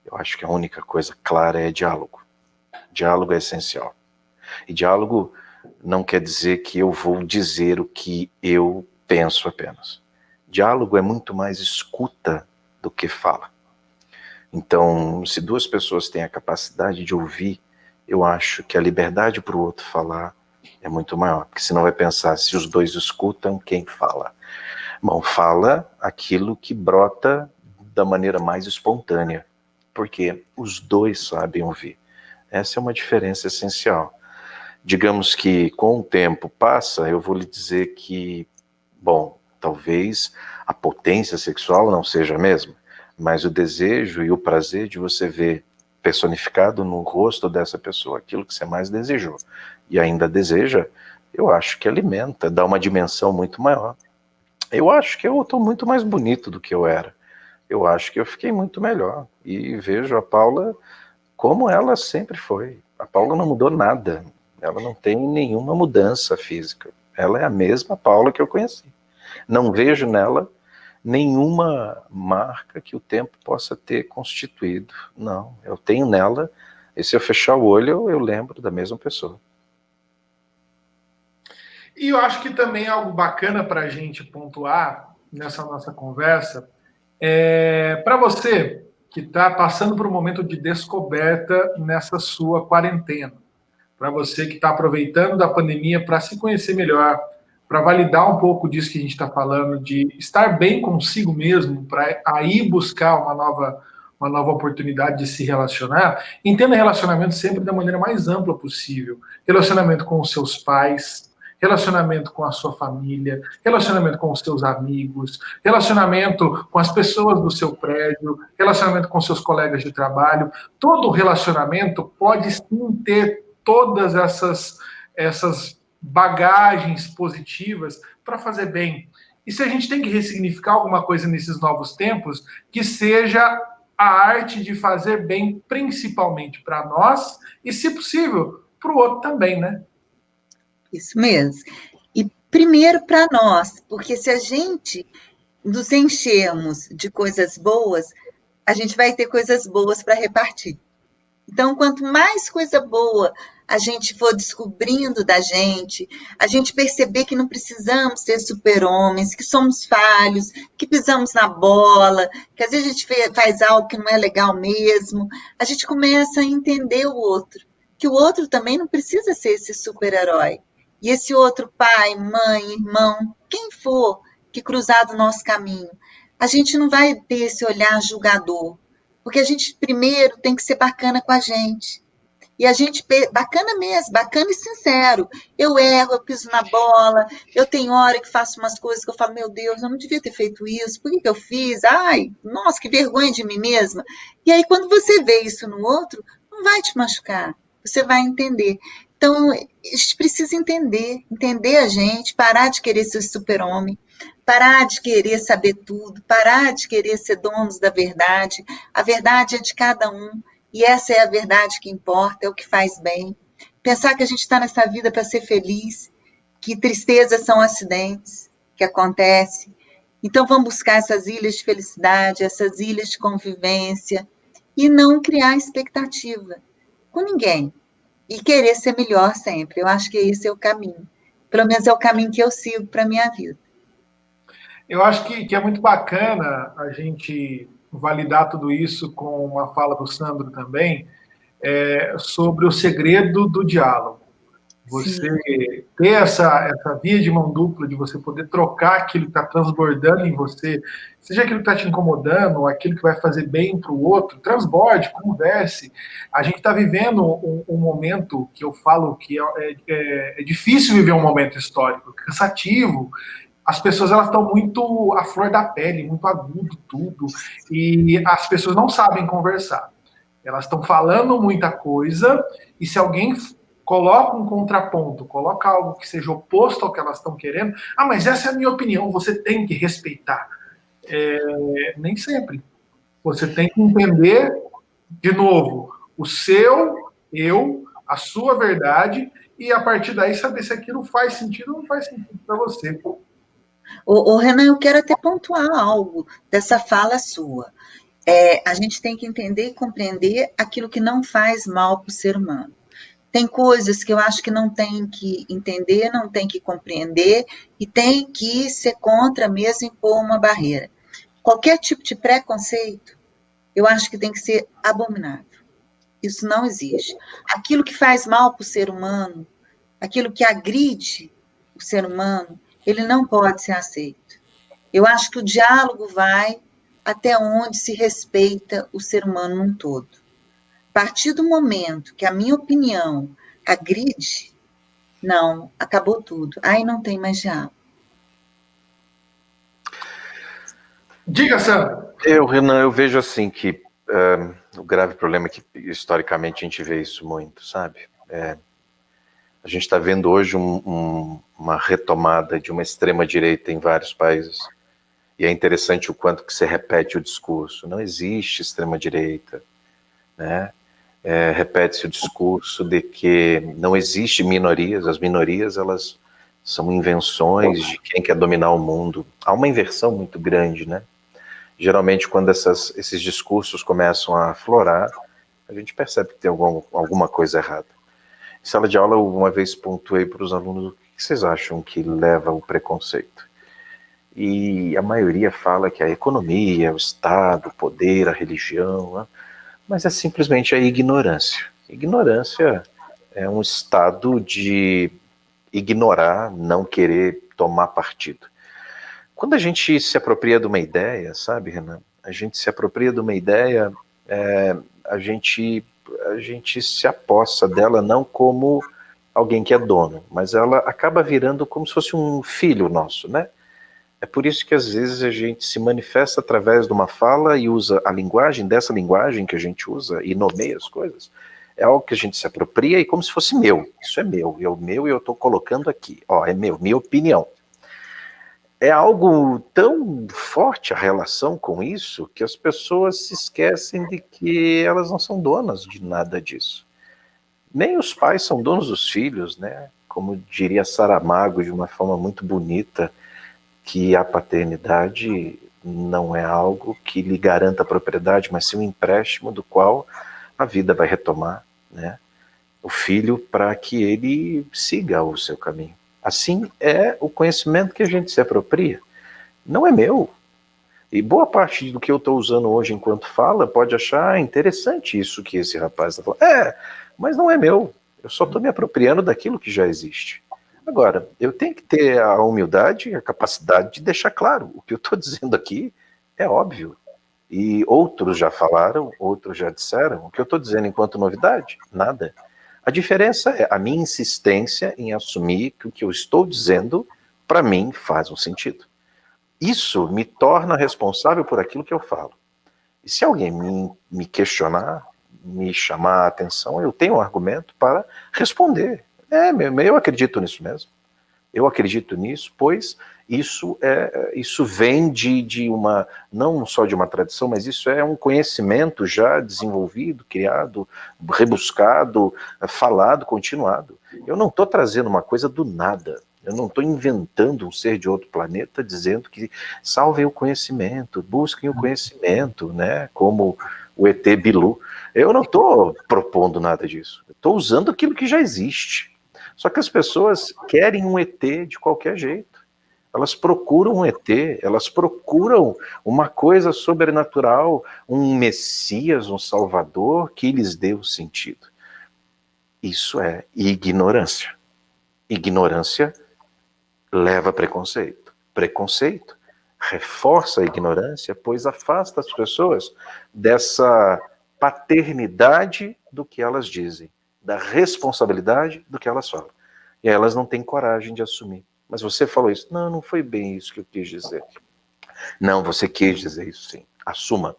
eu acho que a única coisa clara é diálogo. Diálogo é essencial. E diálogo não quer dizer que eu vou dizer o que eu penso apenas. Diálogo é muito mais escuta do que fala. Então, se duas pessoas têm a capacidade de ouvir, eu acho que a liberdade para o outro falar é muito maior. Porque senão vai pensar, se os dois escutam, quem fala? Bom, fala aquilo que brota da maneira mais espontânea. Porque os dois sabem ouvir. Essa é uma diferença essencial. Digamos que com o tempo passa, eu vou lhe dizer que, bom, talvez a potência sexual não seja a mesma, mas o desejo e o prazer de você ver personificado no rosto dessa pessoa aquilo que você mais desejou e ainda deseja, eu acho que alimenta, dá uma dimensão muito maior. Eu acho que eu estou muito mais bonito do que eu era. Eu acho que eu fiquei muito melhor. E vejo a Paula como ela sempre foi. A Paula não mudou nada. Ela não tem nenhuma mudança física. Ela é a mesma Paula que eu conheci. Não vejo nela nenhuma marca que o tempo possa ter constituído. Não, eu tenho nela, e se eu fechar o olho, eu lembro da mesma pessoa. E eu acho que também algo bacana para a gente pontuar nessa nossa conversa para você que está passando por um momento de descoberta nessa sua quarentena, para você que está aproveitando da pandemia para se conhecer melhor, para validar um pouco disso que a gente está falando, de estar bem consigo mesmo, para aí buscar uma nova oportunidade de se relacionar. Entenda relacionamento sempre da maneira mais ampla possível. Relacionamento com os seus pais, relacionamento com a sua família, relacionamento com os seus amigos, relacionamento com as pessoas do seu prédio, relacionamento com seus colegas de trabalho. Todo relacionamento pode sim ter todas essas bagagens positivas para fazer bem. E se a gente tem que ressignificar alguma coisa nesses novos tempos, que seja a arte de fazer bem, principalmente para nós, e, se possível, para o outro também, né? Isso mesmo. E primeiro para nós, porque se a gente nos enchermos de coisas boas, a gente vai ter coisas boas para repartir. Então, quanto mais coisa boa a gente for descobrindo da gente, a gente perceber que não precisamos ser super-homens, que somos falhos, que pisamos na bola, que às vezes a gente faz algo que não é legal mesmo, a gente começa a entender o outro, que o outro também não precisa ser esse super-herói. E esse outro pai, mãe, irmão, quem for, que cruzar do nosso caminho, a gente não vai ter esse olhar julgador, porque a gente primeiro tem que ser bacana com a gente. E a gente, bacana mesmo, bacana e sincero. Eu erro, eu piso na bola, eu tenho hora que faço umas coisas que eu falo, meu Deus, eu não devia ter feito isso, por que eu fiz? Ai, nossa, que vergonha de mim mesma. E aí, quando você vê isso no outro, não vai te machucar, você vai entender. Então, a gente precisa entender a gente, parar de querer ser super-homem, parar de querer saber tudo, parar de querer ser donos da verdade. A verdade é de cada um. E essa é a verdade que importa, é o que faz bem. Pensar que a gente está nessa vida para ser feliz, que tristezas são acidentes que acontecem. Então vamos buscar essas ilhas de felicidade, essas ilhas de convivência, e não criar expectativa com ninguém. E querer ser melhor sempre. Eu acho que esse é o caminho. Pelo menos é o caminho que eu sigo para a minha vida. Eu acho que é muito bacana a gente validar tudo isso com uma fala do Sandro também, sobre o segredo do diálogo. Você ter essa via de mão dupla, de você poder trocar aquilo que está transbordando em você, seja aquilo que está te incomodando, ou aquilo que vai fazer bem para o outro, transborde, converse. A gente está vivendo um momento que eu falo que é difícil viver um momento histórico, cansativo. As pessoas elas estão muito à flor da pele, muito agudo tudo, e as pessoas não sabem conversar. Elas estão falando muita coisa, e se alguém coloca um contraponto, coloca algo que seja oposto ao que elas estão querendo, mas essa é a minha opinião, você tem que respeitar. Nem sempre. Você tem que entender, de novo, o seu, a sua verdade, e a partir daí saber se aquilo faz sentido ou não faz sentido para você. Renan, eu quero até pontuar algo dessa fala sua. A gente tem que entender e compreender aquilo que não faz mal para o ser humano. Tem coisas que eu acho que não tem que entender, não tem que compreender, e tem que ser contra mesmo e pôr uma barreira. Qualquer tipo de preconceito, eu acho que tem que ser abominável. Isso não existe. Aquilo que faz mal para o ser humano, aquilo que agride o ser humano, ele não pode ser aceito. Eu acho que o diálogo vai até onde se respeita o ser humano num todo. A partir do momento que a minha opinião agride, não, acabou tudo. Aí não tem mais diálogo. Diga, Sandra. Renan, eu vejo assim que o grave problema é que historicamente a gente vê isso muito, sabe? A gente está vendo hoje uma retomada de uma extrema-direita em vários países. E é interessante o quanto que se repete o discurso. Não existe extrema-direita, né? Repete-se o discurso de que não existe minorias, as minorias elas são invenções de quem quer dominar o mundo. Há uma inversão muito grande, né? Geralmente quando esses discursos começam a aflorar, a gente percebe que tem alguma coisa errada. Em sala de aula, eu uma vez pontuei para os alunos o que vocês acham que leva ao preconceito. E a maioria fala que a economia, o Estado, o poder, a religião, né? Mas é simplesmente a ignorância. Ignorância é um estado de ignorar, não querer tomar partido. Quando a gente se apropria de uma ideia, sabe, Renan? A gente se apropria de uma ideia, a gente se apossa dela não como alguém que é dono, mas ela acaba virando como se fosse um filho nosso, né? É por isso que às vezes a gente se manifesta através de uma fala e usa a linguagem, dessa linguagem que a gente usa e nomeia as coisas. É algo que a gente se apropria e como se fosse meu. Isso é meu, e eu estou colocando aqui. É meu, minha opinião. É algo tão forte a relação com isso que as pessoas se esquecem de que elas não são donas de nada disso. Nem os pais são donos dos filhos, né? Como diria Saramago de uma forma muito bonita, que a paternidade não é algo que lhe garanta a propriedade, mas sim um empréstimo do qual a vida vai retomar, né? O filho para que ele siga o seu caminho. Assim é o conhecimento que a gente se apropria. Não é meu. E boa parte do que eu estou usando hoje enquanto fala pode achar interessante isso que esse rapaz está falando. Mas não é meu. Eu só estou me apropriando daquilo que já existe. Agora, eu tenho que ter a humildade e a capacidade de deixar claro, o que eu estou dizendo aqui é óbvio. E outros já falaram, outros já disseram, o que eu estou dizendo enquanto novidade? Nada. A diferença é a minha insistência em assumir que o que eu estou dizendo, para mim, faz um sentido. Isso me torna responsável por aquilo que eu falo. E se alguém me questionar, me chamar a atenção, eu tenho um argumento para responder. Eu acredito nisso mesmo. Eu acredito nisso, pois isso vem de uma, não só de uma tradição, mas isso é um conhecimento já desenvolvido, criado, rebuscado, falado, continuado. Eu não estou trazendo uma coisa do nada. Eu não estou inventando um ser de outro planeta dizendo que salvem o conhecimento, busquem o conhecimento, né? Como o ET Bilu. Eu não estou propondo nada disso. Eu estou usando aquilo que já existe. Só que as pessoas querem um ET de qualquer jeito. Elas procuram um ET, elas procuram uma coisa sobrenatural, um Messias, um Salvador que lhes dê o sentido. Isso é ignorância. Ignorância leva a preconceito. Preconceito reforça a ignorância, pois afasta as pessoas dessa paternidade do que elas dizem, da responsabilidade do que elas falam. E aí elas não têm coragem de assumir. Mas você falou isso. Não, não foi bem isso que eu quis dizer. Não, você quis dizer isso sim. Assuma.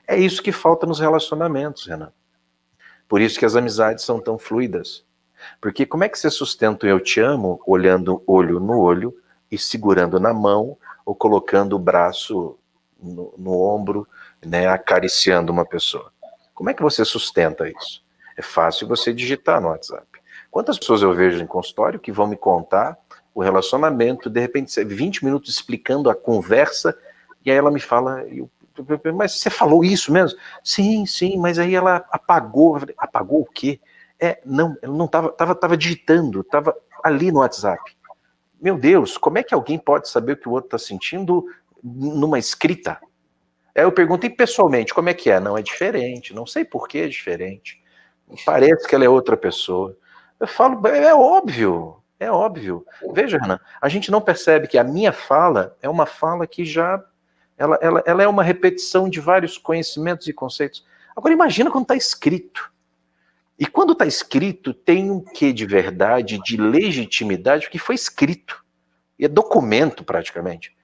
É isso que falta nos relacionamentos, Renan. Por isso que as amizades são tão fluidas. Porque como é que você sustenta o eu te amo olhando olho no olho e segurando na mão ou colocando o braço no ombro, né, acariciando uma pessoa? Como é que você sustenta isso? É fácil você digitar no WhatsApp. Quantas pessoas eu vejo em consultório que vão me contar o relacionamento, de repente 20 minutos explicando a conversa, e aí ela me fala, mas você falou isso mesmo? Sim, mas aí ela apagou. Apagou o quê? Não, ela não estava digitando, estava ali no WhatsApp. Meu Deus, como é que alguém pode saber o que o outro está sentindo numa escrita? Aí eu perguntei pessoalmente, como é que é? Não, é diferente, não sei por que é diferente. Parece que ela é outra pessoa. Eu falo, é óbvio. Veja, Renan, a gente não percebe que a minha fala é uma fala que já... Ela é uma repetição de vários conhecimentos e conceitos. Agora imagina quando está escrito. E quando está escrito, tem um quê de verdade, de legitimidade, porque foi escrito. E é documento, praticamente.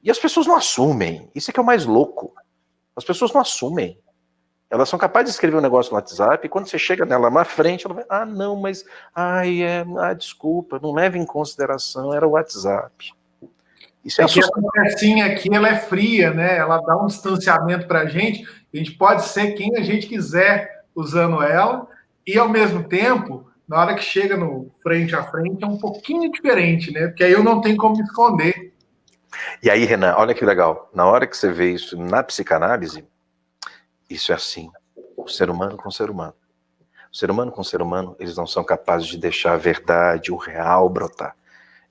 E as pessoas não assumem. Isso é que é o mais louco. As pessoas não assumem. Elas são capazes de escrever um negócio no WhatsApp, e quando você chega nela na frente, ela vai, não, mas, desculpa, não leve em consideração, era o WhatsApp. Isso é que essa conversinha aqui, ela é fria, né? Ela dá um distanciamento para a gente pode ser quem a gente quiser usando ela, e ao mesmo tempo, na hora que chega no frente a frente, é um pouquinho diferente, né? Porque aí eu não tenho como me esconder. E aí, Renan, olha que legal, na hora que você vê isso na psicanálise, isso é assim, o ser humano com o ser humano. O ser humano com o ser humano, eles não são capazes de deixar a verdade, o real brotar.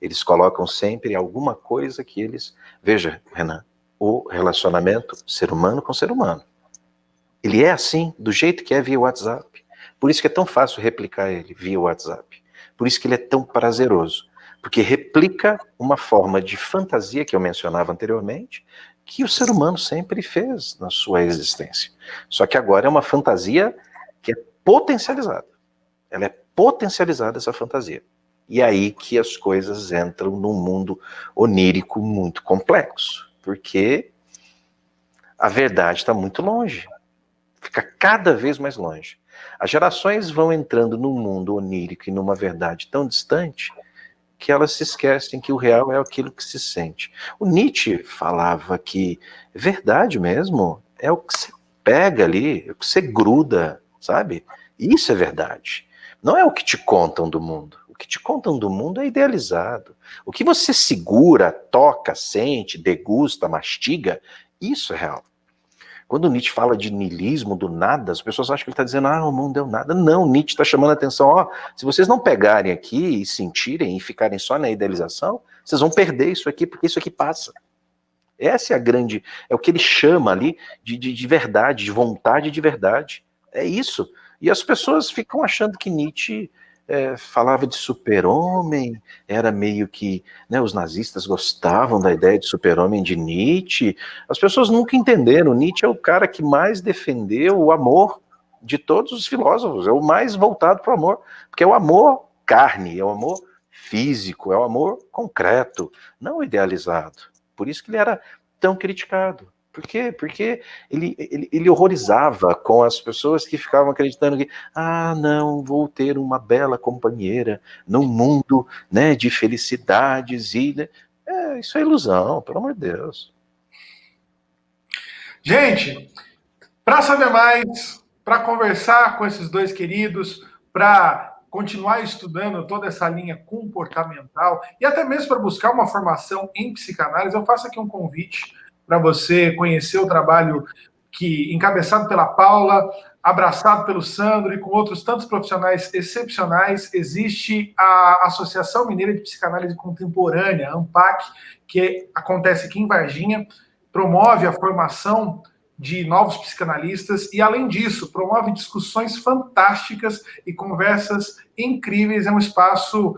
Eles colocam sempre alguma coisa que eles... Veja, Renan, o relacionamento ser humano com ser humano. Ele é assim, do jeito que é via WhatsApp. Por isso que é tão fácil replicar ele via WhatsApp. Por isso que ele é tão prazeroso. Porque replica uma forma de fantasia que eu mencionava anteriormente, que o ser humano sempre fez na sua existência. Só que agora é uma fantasia que é potencializada. Ela é potencializada, essa fantasia. E aí que as coisas entram num mundo onírico muito complexo. Porque a verdade está muito longe. Fica cada vez mais longe. As gerações vão entrando num mundo onírico e numa verdade tão distante que elas se esquecem que o real é aquilo que se sente. O Nietzsche falava que verdade mesmo é o que você pega ali, é o que você gruda, sabe? Isso é verdade. Não é o que te contam do mundo. O que te contam do mundo é idealizado. O que você segura, toca, sente, degusta, mastiga, isso é real. Quando o Nietzsche fala de niilismo, do nada, as pessoas acham que ele está dizendo, o mundo é o nada. Não, Nietzsche está chamando a atenção, se vocês não pegarem aqui e sentirem e ficarem só na idealização, vocês vão perder isso aqui, porque isso aqui passa. Essa é a grande, é o que ele chama ali de verdade, de vontade de verdade. É isso. E as pessoas ficam achando que Nietzsche falava de super-homem, era meio que, né, os nazistas gostavam da ideia de super-homem de Nietzsche. As pessoas nunca entenderam. Nietzsche é o cara que mais defendeu o amor de todos os filósofos, é o mais voltado para o amor, porque é o amor carne, é o amor físico, é o amor concreto, não idealizado. Por isso que ele era tão criticado. Por quê? Porque ele horrorizava com as pessoas que ficavam acreditando que, não, vou ter uma bela companheira num mundo, né, de felicidades e... Né? Isso é ilusão, pelo amor de Deus. Gente, para saber mais, para conversar com esses dois queridos, para continuar estudando toda essa linha comportamental e até mesmo para buscar uma formação em psicanálise, eu faço aqui um convite para você conhecer o trabalho que, encabeçado pela Paula, abraçado pelo Sandro e com outros tantos profissionais excepcionais, existe a Associação Mineira de Psicanálise Contemporânea, ANPAC, que acontece aqui em Varginha, promove a formação de novos psicanalistas e, além disso, promove discussões fantásticas e conversas incríveis. É um espaço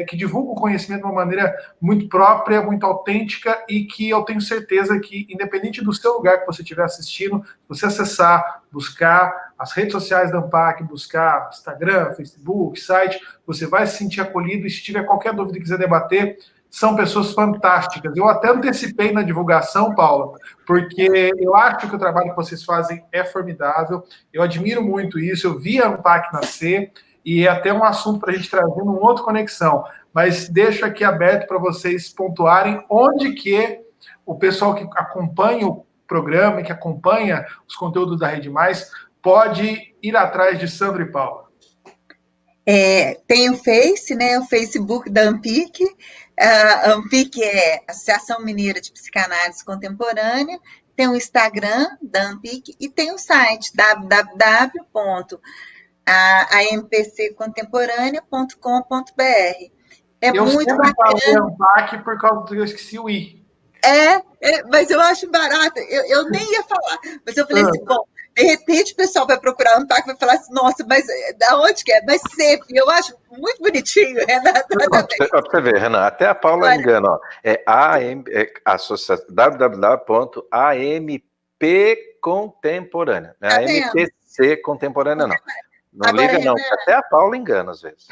que divulga o conhecimento de uma maneira muito própria, muito autêntica e que eu tenho certeza que, independente do seu lugar que você estiver assistindo, você acessar, buscar as redes sociais da ANPAC, buscar Instagram, Facebook, site, você vai se sentir acolhido e se tiver qualquer dúvida e quiser debater, são pessoas fantásticas. Eu até antecipei na divulgação, Paula, porque eu acho que o trabalho que vocês fazem é formidável, eu admiro muito isso, eu vi a ANPAC nascer, e é até um assunto para a gente trazer num outro Conexão, mas deixo aqui aberto para vocês pontuarem onde que o pessoal que acompanha o programa, que acompanha os conteúdos da Rede Mais, pode ir atrás de Sandro e Paula. Tem o Face, né, o Facebook da ANPIC. A ANPIC é Associação Mineira de Psicanálise Contemporânea, tem o Instagram da ANPIC e tem o site www.ampccontemporânea.com.br. Eu muito sempre falei bacana. ANPAC por causa do que eu esqueci o I. Mas eu acho barato. Eu nem ia falar, mas eu falei assim, bom, de repente o pessoal vai procurar um ANPAC e vai falar assim, nossa, mas da onde que é? Mas sempre, eu acho muito bonitinho, Renata. Pra você ver, Renan, até a Paula engana, ó. www.ampcontemporânea, né? Tá AMPC Contemporânea, não. Não Agora, liga, não, Renan, até a Paula engana às vezes.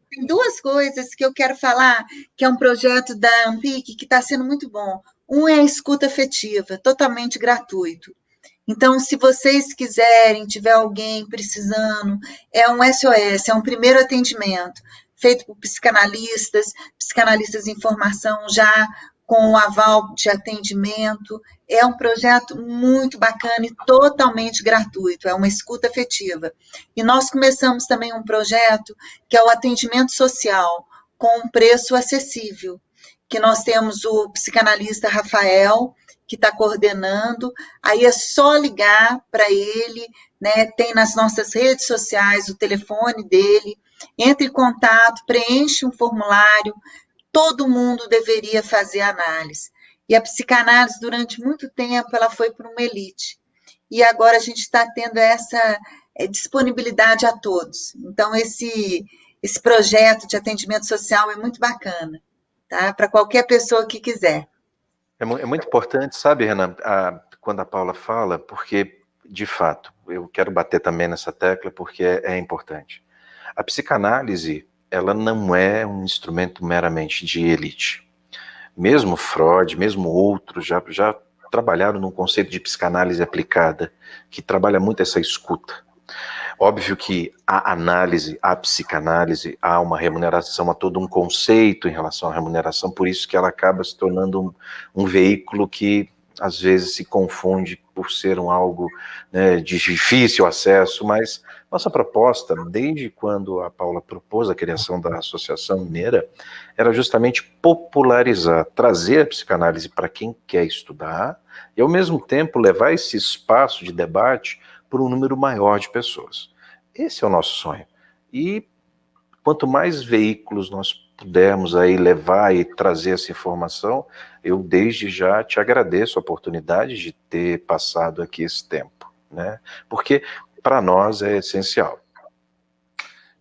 Tem duas coisas que eu quero falar, que é um projeto da ANPIC que está sendo muito bom. Um é a escuta afetiva, totalmente gratuito. Então, se vocês quiserem, tiver alguém precisando, é um SOS, é um primeiro atendimento, feito por psicanalistas em formação já com o aval de atendimento. É um projeto muito bacana e totalmente gratuito, é uma escuta afetiva. E nós começamos também um projeto que é o atendimento social, com um preço acessível, que nós temos o psicanalista Rafael, que está coordenando, aí é só ligar para ele, né? Tem nas nossas redes sociais o telefone dele, entre em contato, preenche um formulário, todo mundo deveria fazer análise. E a psicanálise, durante muito tempo, ela foi para uma elite. E agora a gente está tendo essa disponibilidade a todos. Então, esse projeto de atendimento social é muito bacana, tá? Para qualquer pessoa que quiser. É muito importante, sabe, Renan, quando a Paula fala, porque, de fato, eu quero bater também nessa tecla, porque é importante. A psicanálise, ela não é um instrumento meramente de elite. Mesmo Freud, mesmo outros, já trabalharam num conceito de psicanálise aplicada, que trabalha muito essa escuta. Óbvio que a análise, a psicanálise, há uma remuneração, há todo um conceito em relação à remuneração, por isso que ela acaba se tornando um veículo que às vezes se confunde por ser algo, né, de difícil acesso, mas nossa proposta, desde quando a Paula propôs a criação da Associação Mineira, era justamente popularizar, trazer a psicanálise para quem quer estudar e ao mesmo tempo levar esse espaço de debate por um número maior de pessoas. Esse é o nosso sonho. E quanto mais veículos nós pudermos aí levar e trazer essa informação, eu desde já te agradeço a oportunidade de ter passado aqui esse tempo, né? Porque para nós é essencial.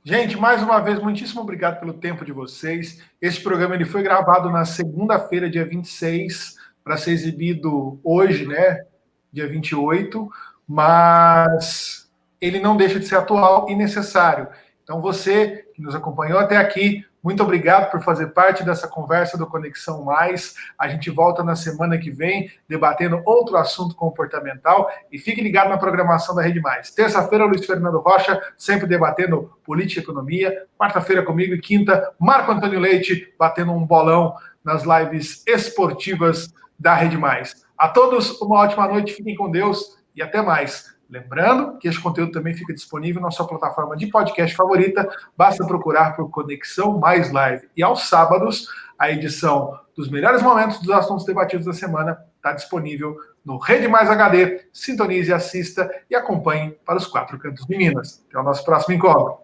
Gente, mais uma vez, muitíssimo obrigado pelo tempo de vocês. Esse programa ele foi gravado na segunda-feira, dia 26, para ser exibido hoje, né, dia 28, mas ele não deixa de ser atual e necessário. Então, você que nos acompanhou até aqui, muito obrigado por fazer parte dessa conversa do Conexão Mais. A gente volta na semana que vem, debatendo outro assunto comportamental. E fique ligado na programação da Rede Mais. Terça-feira, Luiz Fernando Rocha, sempre debatendo política e economia. Quarta-feira comigo e quinta, Marco Antônio Leite, batendo um bolão nas lives esportivas da Rede Mais. A todos, uma ótima noite, fiquem com Deus e até mais. Lembrando que esse conteúdo também fica disponível na sua plataforma de podcast favorita. Basta procurar por Conexão Mais Live. E aos sábados, a edição dos melhores momentos dos assuntos debatidos da semana está disponível no Rede Mais HD. Sintonize, assista e acompanhe para os 4 cantos de Minas. Até o nosso próximo encontro.